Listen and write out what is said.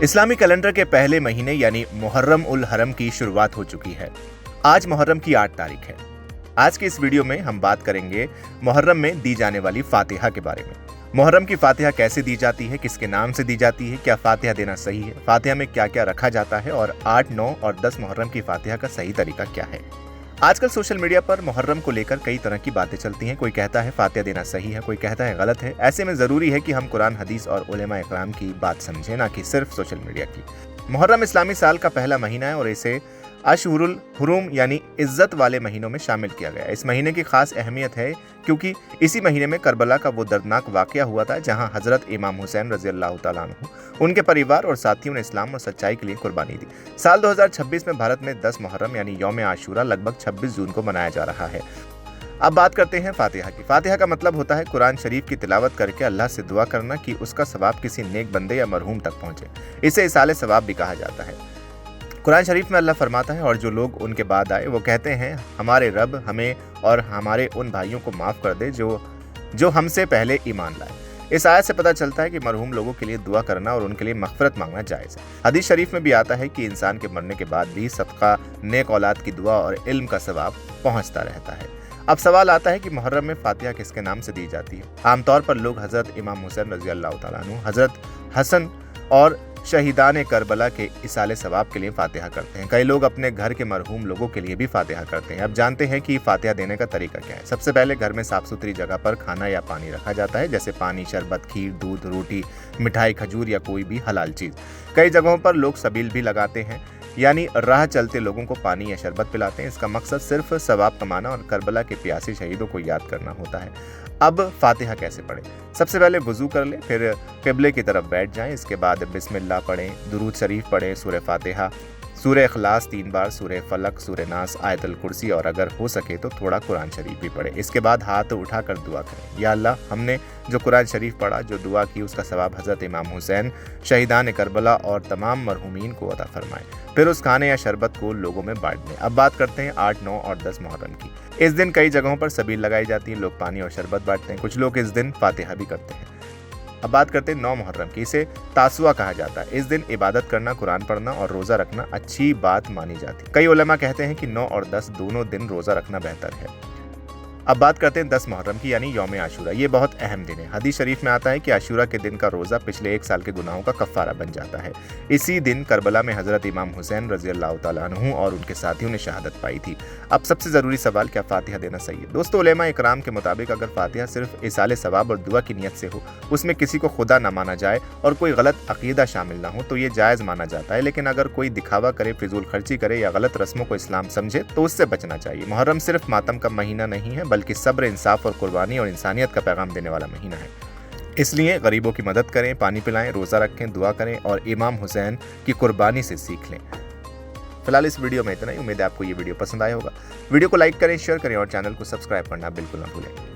इस्लामी calendar के पहले महीने यानी मुहर्रम उल हरम की शुरुआत हो चुकी है। आज मुहर्रम की 8 तारीख है। आज के इस वीडियो में हम बात करेंगे मुहर्रम में दी जाने वाली फातिहा के बारे में। मुहर्रम की फातिहा कैसे दी जाती है, किसके नाम से दी जाती है, क्या फातिहा देना सही है, फातिहा में क्या क्या रखा जाता है और 8, 9 और 10 मुहर्रम की फातिहा का सही तरीका क्या है। आजकल सोशल मीडिया पर मुहर्रम को लेकर कई तरह की बातें चलती हैं। कोई कहता है फातिहा देना सही है, कोई कहता है गलत है। ऐसे में ज़रूरी है कि हम कुरान, हदीस और उलेमा इकराम की बात समझें, ना कि सिर्फ सोशल मीडिया की। मुहर्रम इस्लामी साल का पहला महीना है और इसे अशहुरुल हुरुम यानी इज्जत वाले महीनों में शामिल किया गया। इस महीने की खास अहमियत है क्योंकि इसी महीने में करबला का वो दर्दनाक वाकया हुआ था जहां हजरत इमाम हुसैन रजी अल्लाह तआला अन्हु, उनके परिवार और साथियों ने इस्लाम और सच्चाई के लिए कुर्बानी दी। साल 2026 में भारत में 10 मुहर्रम यानी यौम आशूरा लगभग 26 जून को मनाया जा रहा है। अब बात करते हैं फातिहा की। फातिहा का मतलब होता है कुरान शरीफ की तिलावत करके अल्लाह से दुआ करना कि उसका सवाब किसी नेक बंदे या मरहूम तक पहुंचे। इसे इसाले सवाब भी कहा जाता है। कुरान शरीफ में अल्लाह फरमाता है, और जो लोग उनके बाद आए वो कहते हैं हमारे रब हमें और हमारे उन भाइयों को माफ़ कर दे जो हमसे पहले ईमान लाए। इस आयत से पता चलता है कि मरहूम लोगों के लिए दुआ करना और उनके लिए मग़फ़िरत मांगना जायज़ है। हदीस शरीफ में भी आता है कि इंसान के मरने के बाद भी सदका, नेक औलाद की दुआ और इल्म का सवाब पहुँचता रहता है। अब सवाल आता है कि मुहर्रम में फातिहा किसके नाम से दी जाती है। आमतौर पर लोग हज़रत इमाम हुसैन रज़ी अल्लाह तआला अन्हु, हज़रत हसन और शहीदान करबला के इसाले सवाब के लिए फातिहा करते हैं। कई लोग अपने घर के मरहूम लोगों के लिए भी फातिहा करते हैं। अब जानते हैं कि फातिहा देने का तरीका क्या है। सबसे पहले घर में साफ सुथरी जगह पर खाना या पानी रखा जाता है, जैसे पानी, शरबत, खीर, दूध, रोटी, मिठाई, खजूर या कोई भी हलाल चीज़। कई जगहों पर लोग सबील भी लगाते हैं, यानी राह चलते लोगों को पानी या शरबत पिलाते हैं। इसका मकसद सिर्फ सवाब कमाना और करबला के प्यासे शहीदों को याद करना होता है। अब फातिहा कैसे पढ़ें? सबसे पहले वुज़ू कर लें, फिर क़िबले की तरफ बैठ जाएं। इसके बाद बिस्मिल्लाह पढ़ें, दुरूद शरीफ पढ़ें, सूरह फातिहा, सूरह इखलास 3 बार, सूरह फलक, सूरह नास, आयतुल कुर्सी और अगर हो सके तो थोड़ा कुरान शरीफ भी पढ़ें। इसके बाद हाथ उठाकर दुआ करें, या अल्लाह हमने जो कुरान शरीफ पढ़ा, जो दुआ की, उसका सवाब हज़रत इमाम हुसैन, शहीदान करबला और तमाम मरहूमीन को अता फरमाए। फिर उस खाने या शरबत को लोगों में बांट दें। अब बात करते हैं 8, 9 और 10 मुहर्रम की। इस दिन कई जगहों पर सबील लगाई जाती है, लोग पानी और शरबत बांटते हैं। कुछ लोग इस दिन फातिहा भी करते हैं। अब बात करते हैं 9 मुहर्रम की। इसे तासुआ कहा जाता है। इस दिन इबादत करना, कुरान पढ़ना और रोज़ा रखना अच्छी बात मानी जाती है। कई उलमा कहते हैं कि 9 और 10 दोनों दिन रोज़ा रखना बेहतर है। अब बात करते हैं 10 मुहर्रम की यानी यौम आशूरा। ये बहुत अहम दिन है। हदीस शरीफ में आता है कि आशूरा के दिन का रोज़ा पिछले 1 साल के गुनाहों का कफ़ारा बन जाता है। इसी दिन करबला में हज़रत इमाम हुसैन रज़ी अल्लाह तआला अन्हु और उनके साथियों ने शहादत पाई थी। अब सबसे ज़रूरी सवाल, क्या फातिहा देना सही है? दोस्तों, उलेमा इकराम के मुताबिक अगर फातिहा सिर्फ इसाले सवाब और दुआ की नीयत से हो, उसमें किसी को खुदा न माना जाए और कोई गलत अकीदा शामिल ना हो, तो ये जायज़ माना जाता है। लेकिन अगर कोई दिखावा करे, फिजूल खर्ची करे या गलत रस्मों को इस्लाम समझे तो उससे बचना चाहिए। मुहर्रम सिर्फ मातम का महीना नहीं है, बल्कि सब्र, इंसाफ और कुर्बानी और इंसानियत का पैगाम देने वाला महीना है। इसलिए गरीबों की मदद करें, पानी पिलाएं, रोज़ा रखें, दुआ करें और इमाम हुसैन की कुर्बानी से सीख लें। फिलहाल इस वीडियो में इतना ही। उम्मीद है आपको ये वीडियो पसंद आया होगा। वीडियो को लाइक करें, शेयर करें और चैनल को सब्सक्राइब करना बिल्कुल ना भूलें।